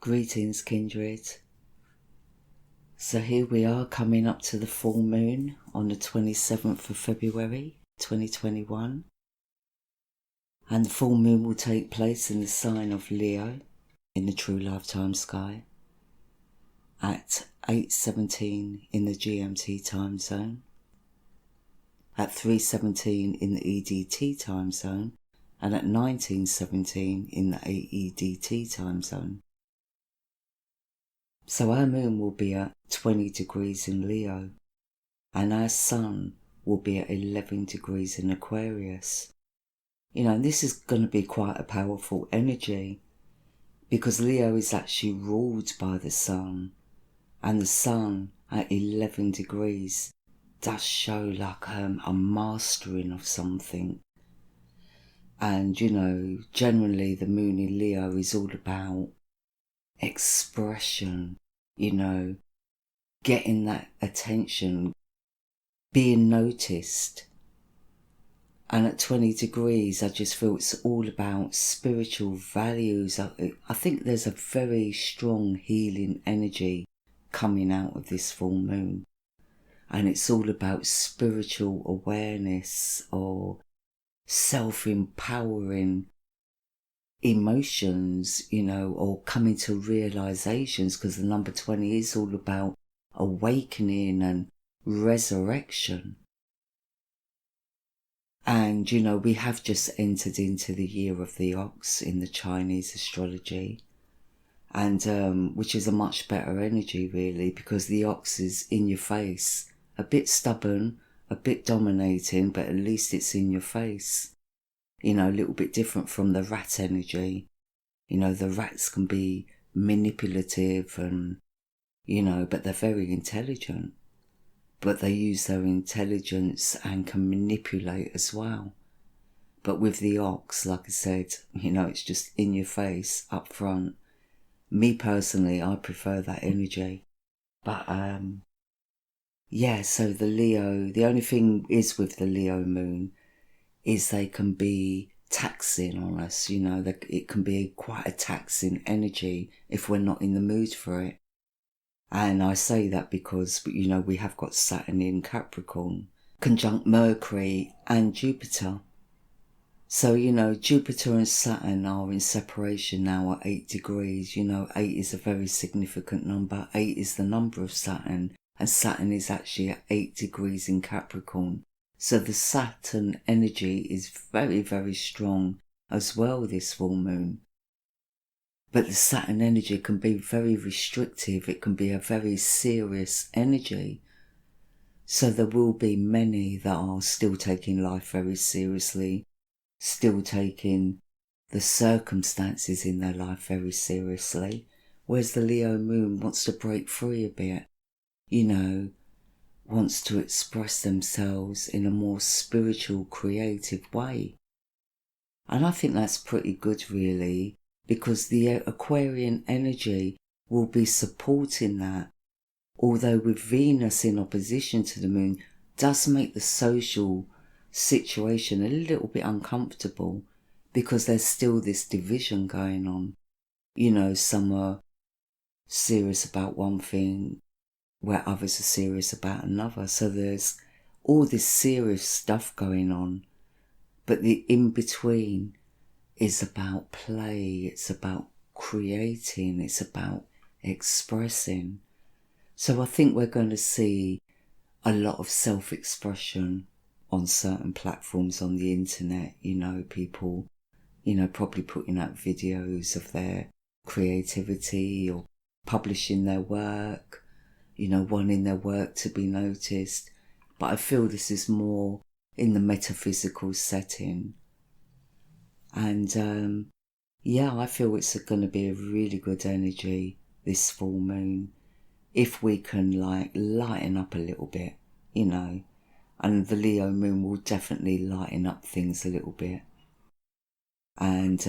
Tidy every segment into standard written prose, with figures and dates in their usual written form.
Greetings, kindred. So here we are coming up to the full moon on the 27th of February 2021. And the full moon will take place in the sign of Leo in the true lifetime sky at 8:17 in the GMT time zone, at 3:17 in the EDT time zone, and at 19:17 in the AEDT time zone. So our moon will be at 20 degrees in Leo, and our sun will be at 11 degrees in Aquarius. This is going to be quite a powerful energy, because Leo is actually ruled by the sun, and the sun at 11 degrees does show like a mastering of something. And generally the moon in Leo is all about expression, getting that attention, being noticed. And at 20 degrees, I just feel it's all about spiritual values. I think there's a very strong healing energy coming out of this full moon. And it's all about spiritual awareness or self-empowering emotions, or coming to realizations, because the number 20 is all about awakening and resurrection. And, we have just entered into the year of the ox in the Chinese astrology, and which is a much better energy, really, because the ox is in your face, a bit stubborn, a bit dominating, but at least it's in your face. A little bit different from the rat energy. The rats can be manipulative and, but they're very intelligent. But they use their intelligence and can manipulate as well. But with the ox, like I said, it's just in your face, up front. Me personally, I prefer that energy. But, so the only thing is with the Leo moon is they can be taxing on us, it can be quite a taxing energy if we're not in the mood for it. And I say that because, we have got Saturn in Capricorn, conjunct Mercury and Jupiter. So, Jupiter and Saturn are in separation now at 8 degrees. 8 is a very significant number. 8 is the number of Saturn, and Saturn is actually at 8 degrees in Capricorn. So the Saturn energy is very, very strong as well this full moon. But the Saturn energy can be very restrictive. It can be a very serious energy. So there will be many that are still taking life very seriously, still taking the circumstances in their life very seriously. Whereas the Leo moon wants to break free a bit, wants to express themselves in a more spiritual, creative way. And I think that's pretty good, really, because the Aquarian energy will be supporting that, although with Venus in opposition to the moon does make the social situation a little bit uncomfortable, because there's still this division going on. Some are serious about one thing, where others are serious about another. So there's all this serious stuff going on, but the in-between is about play, it's about creating, it's about expressing. So I think we're going to see a lot of self-expression on certain platforms on the internet. People, probably putting out videos of their creativity or publishing their work, wanting their work to be noticed. But I feel this is more in the metaphysical setting. And I feel it's going to be a really good energy, this full moon, if we can lighten up a little bit, and the Leo moon will definitely lighten up things a little bit. And,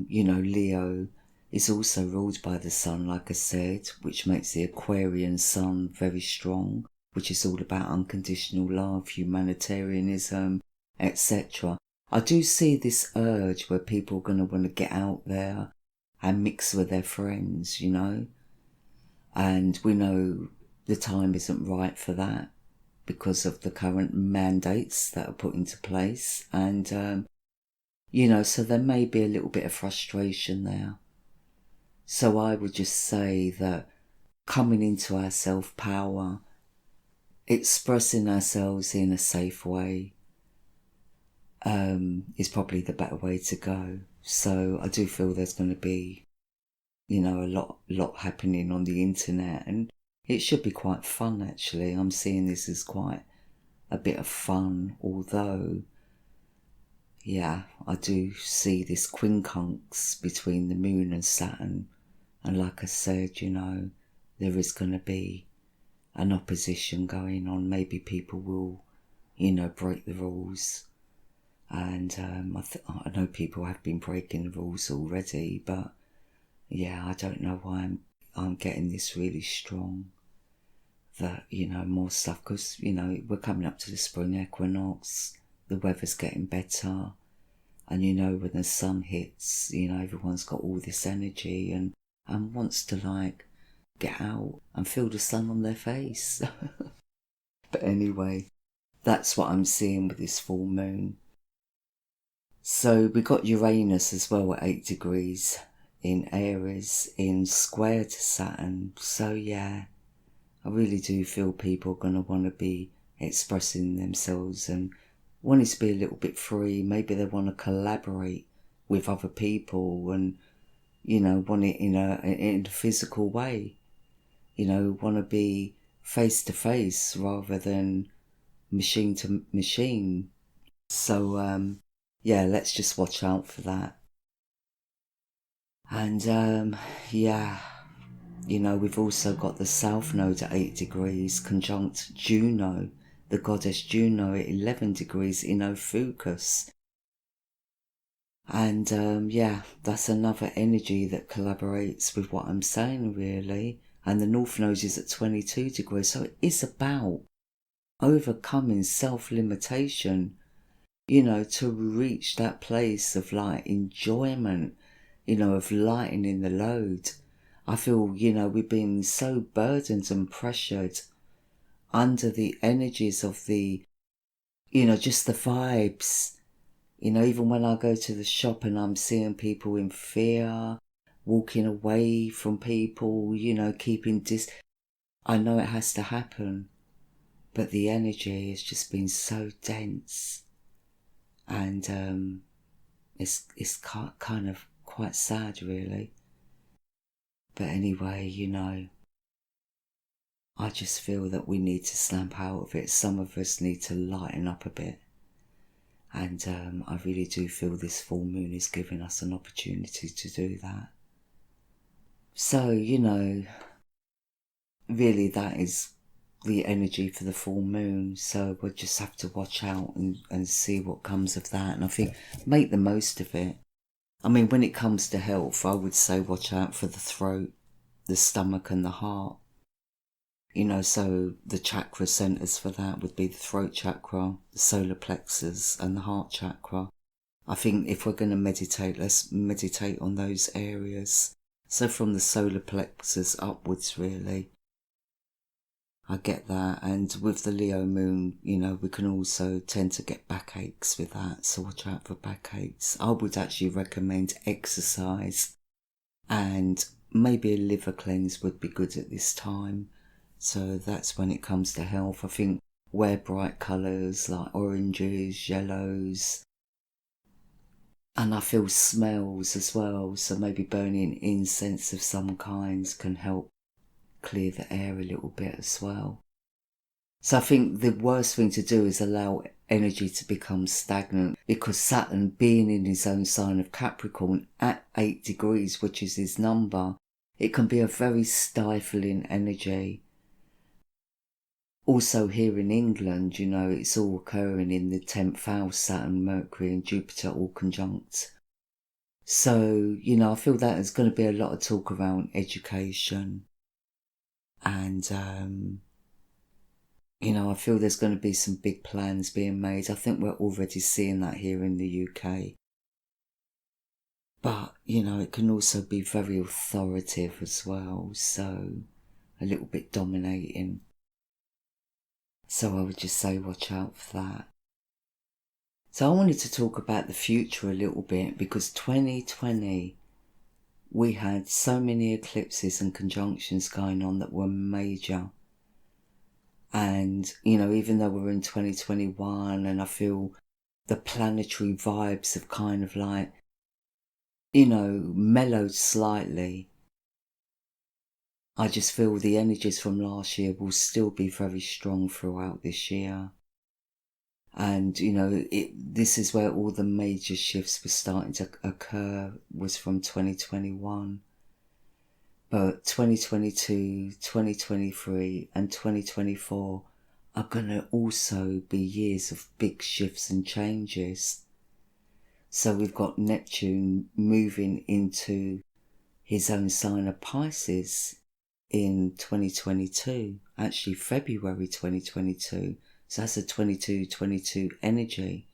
Leo is also ruled by the sun, like I said, which makes the Aquarian sun very strong, which is all about unconditional love, humanitarianism, etc. I do see this urge where people are going to want to get out there and mix with their friends, you know. And we know the time isn't right for that because of the current mandates that are put into place. And, you know, so there may be a little bit of frustration there. So I would just say that coming into our self-power, expressing ourselves in a safe way, is probably the better way to go. So I do feel there's going to be, you know, a lot happening on the internet, and it should be quite fun actually. I'm seeing this as quite a bit of fun, although, yeah, I do see this quincunx between the moon and Saturn, and like I said, you know, there is going to be an opposition going on. Maybe people will, you know, break the rules. And I know people have been breaking the rules already, but yeah, I don't know why I'm getting this really strong. That, you know, more stuff, because, you know, we're coming up to the spring equinox, the weather's getting better, and, you know, when the sun hits, you know, everyone's got all this energy and wants to, like, get out and feel the sun on their face. But anyway, that's what I'm seeing with this full moon. So we got Uranus as well at 8 degrees in Aries, in square to Saturn. So yeah, I really do feel people are going to want to be expressing themselves and wanting to be a little bit free. Maybe they want to collaborate with other people and, you know, want it in a physical way. You know, want to be face to face rather than machine to machine. So yeah, let's just watch out for that. And yeah, you know, we've also got the South Node at 8 degrees conjunct Juno, the goddess Juno at 11 degrees in Ophiuchus. And yeah, that's another energy that collaborates with what I'm saying, really. And the North Node is at 22 degrees, so it is about overcoming self-limitation, you know, to reach that place of like enjoyment, you know, of lightening the load. I feel, you know, we've been so burdened and pressured under the energies of the, you know, just the vibes. You know, even when I go to the shop and I'm seeing people in fear, walking away from people, you know, keeping I know it has to happen, but the energy has just been so dense. And it's kind of quite sad, really. But anyway, you know, I just feel that we need to snap out of it. Some of us need to lighten up a bit. And I really do feel this full moon is giving us an opportunity to do that. So, you know, really that is the energy for the full moon. So we'll just have to watch out and see what comes of that. And I think make the most of it. I mean, when it comes to health, I would say watch out for the throat, the stomach and the heart. You know, so the chakra centres for that would be the throat chakra, the solar plexus and the heart chakra. I think if we're going to meditate, let's meditate on those areas. So from the solar plexus upwards, really. I get that. And with the Leo moon, you know, we can also tend to get backaches with that. So watch out for backaches. I would actually recommend exercise, and maybe a liver cleanse would be good at this time. So that's when it comes to health. I think wear bright colours like oranges, yellows. And I feel smells as well. So maybe burning incense of some kinds can help clear the air a little bit as well. So I think the worst thing to do is allow energy to become stagnant, because Saturn, being in his own sign of Capricorn at 8 degrees, which is his number, it can be a very stifling energy. Also here in England, you know, it's all occurring in the 10th house, Saturn, Mercury and Jupiter all conjunct. So, you know, I feel that there's going to be a lot of talk around education. And, you know, I feel there's going to be some big plans being made. I think we're already seeing that here in the UK. But, it can also be very authoritative as well, so a little bit dominating. So I would just say watch out for that. So I wanted to talk about the future a little bit, because 2020, we had so many eclipses and conjunctions going on that were major. And, even though we're in 2021 and I feel the planetary vibes have kind of like, mellowed slightly, I just feel the energies from last year will still be very strong throughout this year. And, this is where all the major shifts were starting to occur, was from 2021. But 2022, 2023 and 2024 are going to also be years of big shifts and changes. So we've got Neptune moving into his own sign of Pisces in 2022, actually February 2022. So that's a 22 energy.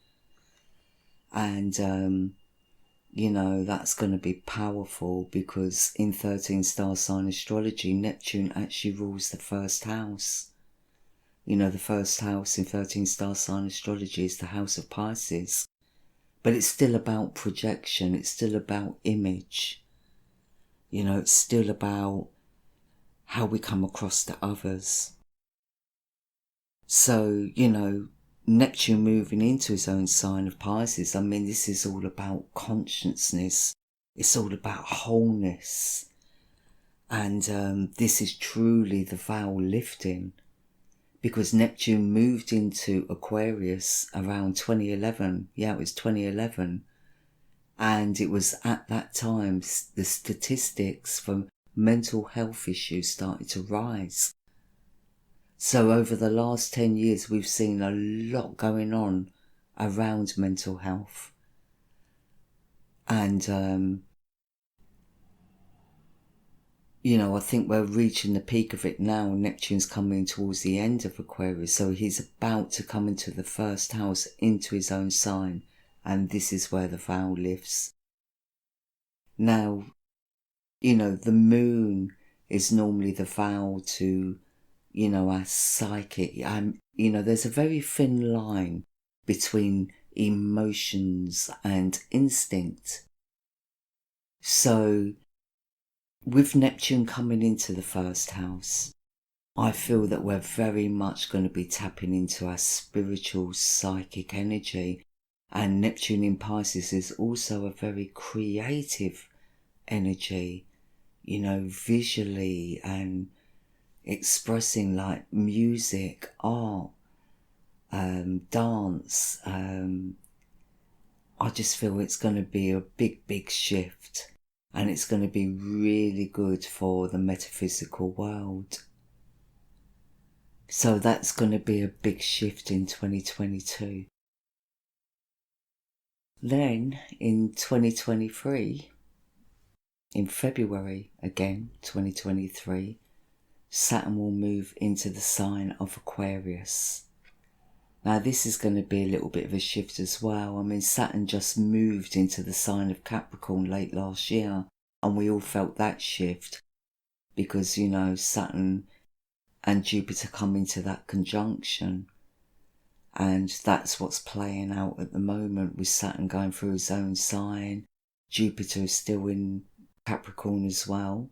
And, that's going to be powerful, because in 13 Star Sign Astrology, Neptune actually rules the first house. The first house in 13 Star Sign Astrology is the house of Pisces. But it's still about projection. It's still about image. It's still about how we come across to others. So, Neptune moving into his own sign of Pisces, this is all about consciousness. It's all about wholeness. And this is truly the veil lifting, because Neptune moved into Aquarius around 2011. Yeah, it was 2011. And it was at that time the statistics for mental health issues started to rise. So over the last 10 years, we've seen a lot going on around mental health. And, I think we're reaching the peak of it now. Neptune's coming towards the end of Aquarius. So he's about to come into the first house, into his own sign. And this is where the veil lifts. Now, the moon is normally the veil to, our psychic. There's a very thin line between emotions and instinct. So, with Neptune coming into the first house, I feel that we're very much going to be tapping into our spiritual psychic energy. And Neptune in Pisces is also a very creative energy, visually and expressing, like music, art, dance. I just feel it's going to be a big shift, and it's going to be really good for the metaphysical world. So that's going to be a big shift in 2022. Then in 2023, in February again, 2023, Saturn will move into the sign of Aquarius. Now this is going to be a little bit of a shift as well. Saturn just moved into the sign of Capricorn late last year, and we all felt that shift because, Saturn and Jupiter come into that conjunction. And that's what's playing out at the moment, with Saturn going through his own sign. Jupiter is still in Capricorn as well.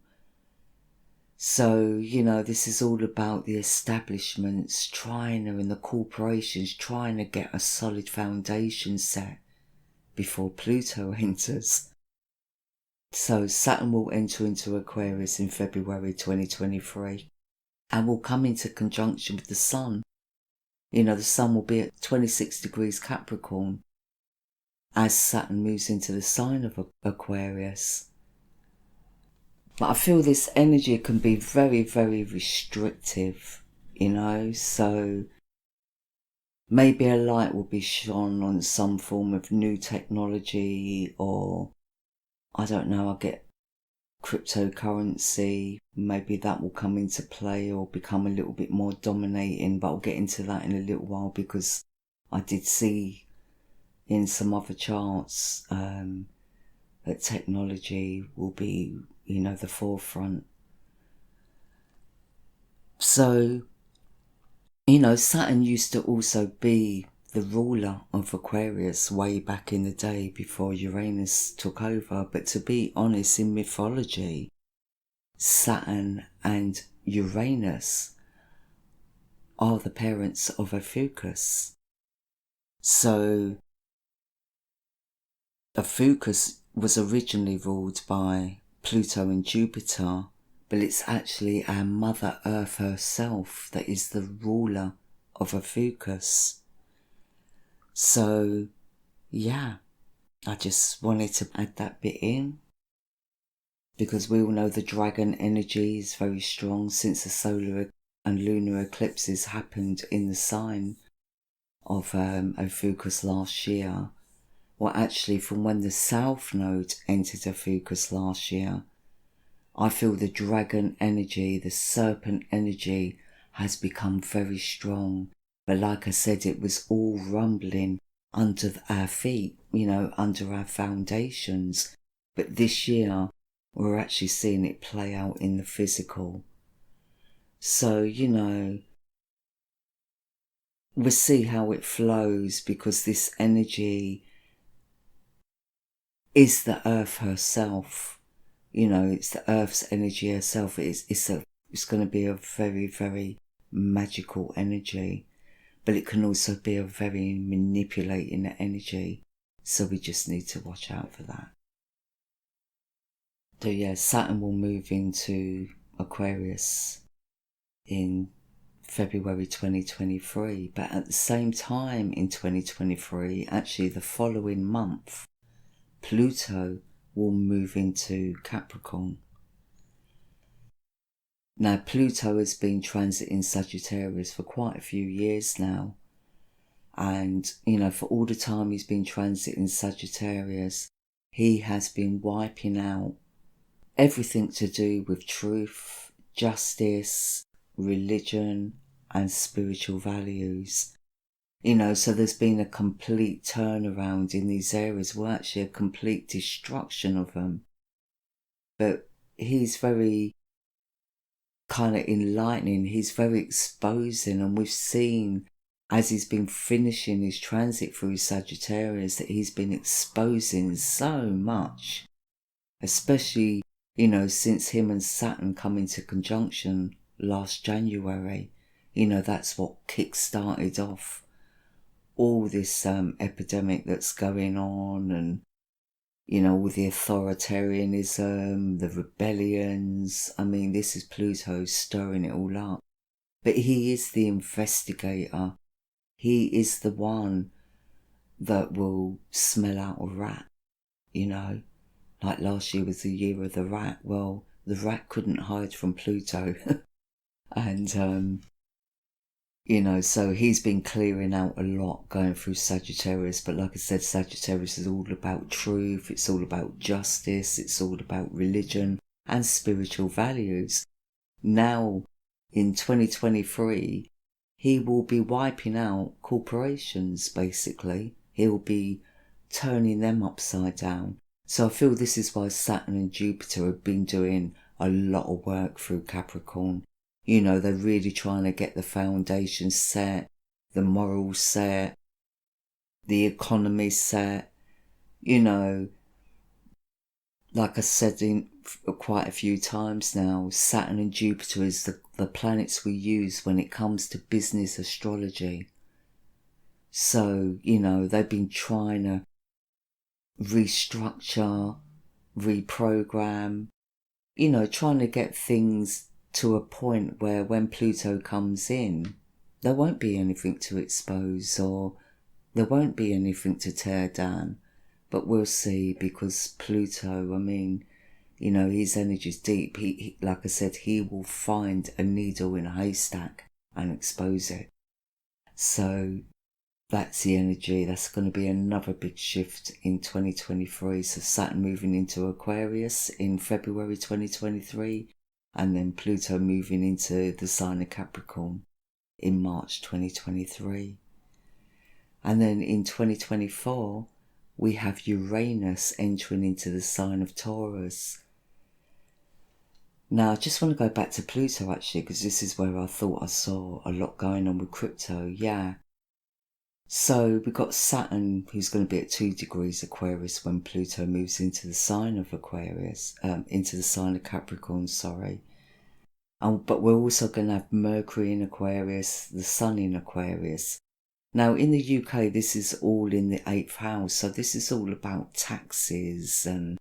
So, this is all about the establishments and the corporations trying to get a solid foundation set before Pluto enters. So Saturn will enter into Aquarius in February 2023 and will come into conjunction with the Sun. The Sun will be at 26 degrees Capricorn as Saturn moves into the sign of Aquarius. But I feel this energy can be very, very restrictive, so maybe a light will be shone on some form of new technology, or I don't know, I'll get cryptocurrency, maybe that will come into play or become a little bit more dominating, but I'll get into that in a little while, because I did see in some other charts that technology will be, the forefront. So, Saturn used to also be the ruler of Aquarius way back in the day before Uranus took over. But to be honest, in mythology, Saturn and Uranus are the parents of Ophiuchus. So Ophiuchus was originally ruled by Pluto and Jupiter, but it's actually our Mother Earth herself that is the ruler of Ophiuchus. So, yeah, I just wanted to add that bit in, because we all know the dragon energy is very strong since the solar and lunar eclipses happened in the sign of Ophiuchus last year. Well, actually, from when the South Node entered Ophiuchus last year, I feel the dragon energy, the serpent energy has become very strong. But like I said, it was all rumbling under our feet, under our foundations. But this year, we're actually seeing it play out in the physical. So, we'll see how it flows, because this energy is the earth herself. It's the earth's energy herself. It's going to be a very, very magical energy, but it can also be a very manipulating energy. So we just need to watch out for that. So yeah, Saturn will move into Aquarius in February 2023, but at the same time in 2023, actually the following month, Pluto will move into Capricorn. Now, Pluto has been transiting Sagittarius for quite a few years now. And, for all the time he's been transiting Sagittarius, he has been wiping out everything to do with truth, justice, religion, and spiritual values. So there's been a complete turnaround in these areas. Well, actually a complete destruction of them. But he's very kind of enlightening. He's very exposing. And we've seen, as he's been finishing his transit through Sagittarius, that he's been exposing so much. Especially, since him and Saturn come into conjunction last January. That's what kick-started off all this epidemic that's going on, and all the authoritarianism, the rebellions. I mean, this is Pluto stirring it all up. But he is the investigator. He is the one that will smell out a rat, Like last year was the year of the rat. Well, the rat couldn't hide from Pluto. And so he's been clearing out a lot going through Sagittarius. But like I said, Sagittarius is all about truth. It's all about justice. It's all about religion and spiritual values. Now, in 2023, he will be wiping out corporations, basically. He'll be turning them upside down. So I feel this is why Saturn and Jupiter have been doing a lot of work through Capricorn. They're really trying to get the foundation set, the morals set, the economy set. Like I said quite a few times now, Saturn and Jupiter is the planets we use when it comes to business astrology. So, they've been trying to restructure, reprogram, trying to get things to a point where when Pluto comes in, there won't be anything to expose, or there won't be anything to tear down. But we'll see, because Pluto, his energy's deep. He, like I said, he will find a needle in a haystack and expose it. So that's the energy. That's going to be another big shift in 2023. So Saturn moving into Aquarius in February 2023. And then Pluto moving into the sign of Capricorn in March 2023. And then in 2024, we have Uranus entering into the sign of Taurus. Now, I just want to go back to Pluto actually, because this is where I thought I saw a lot going on with crypto. Yeah. So we've got Saturn, who's going to be at 2 degrees Aquarius when Pluto moves into the sign of Aquarius, into the sign of Capricorn, sorry. But we're also going to have Mercury in Aquarius, the Sun in Aquarius. Now, in the UK, this is all in the 8th house, so this is all about taxes and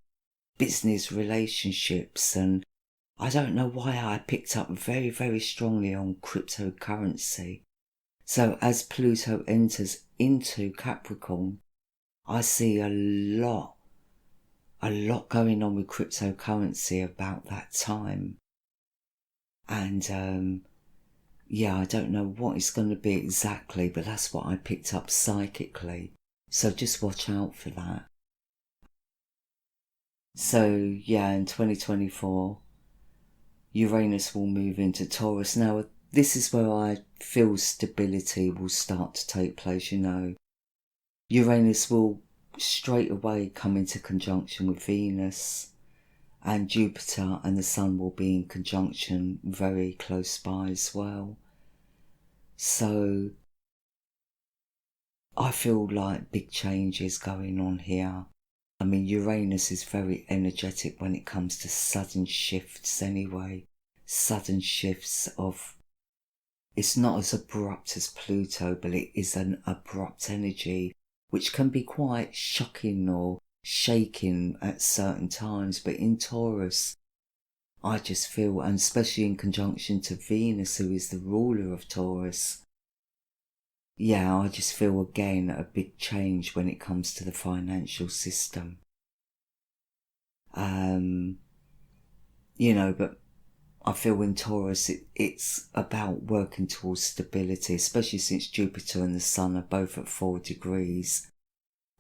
business relationships, and I don't know why I picked up very, very strongly on cryptocurrency. So as Pluto enters into Capricorn, I see a lot going on with cryptocurrency about that time. And yeah, I don't know what it's going to be exactly, but that's what I picked up psychically. So just watch out for that. So yeah, in 2024, Uranus will move into Taurus. Now, this is where I feel stability will start to take place, you know. Uranus will straight away come into conjunction with Venus, and Jupiter and the Sun will be in conjunction very close by as well. So I feel like big changes going on here. I mean, Uranus is very energetic when it comes to sudden shifts anyway. Sudden shifts of... It's not as abrupt as Pluto, but it is an abrupt energy, which can be quite shocking or shaking at certain times. But in Taurus, I just feel, and especially in conjunction to Venus, who is the ruler of Taurus, yeah, I just feel again a big change when it comes to the financial system. You know, but I feel in Taurus it's about working towards stability, especially since Jupiter and the Sun are both at 4 degrees.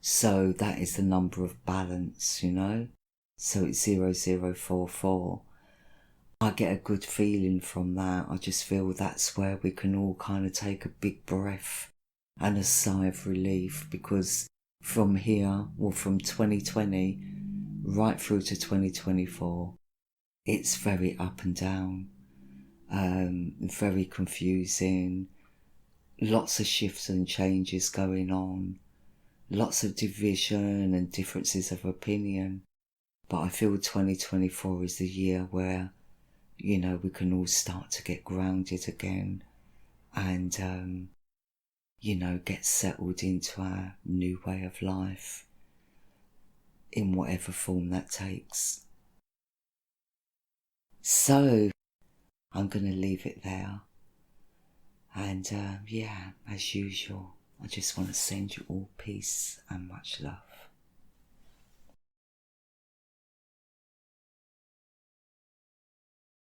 So that is the number of balance, you know. So it's 0044. I get a good feeling from that. I just feel that's where we can all kind of take a big breath and a sigh of relief, because from here, or from 2020 right through to 2024, it's very up and down, very confusing, lots of shifts and changes going on, lots of division and differences of opinion. But I feel 2024 is the year where, you know, we can all start to get grounded again and, you know, get settled into our new way of life in whatever form that takes. So, I'm going to leave it there. And yeah, as usual, I just want to send you all peace and much love.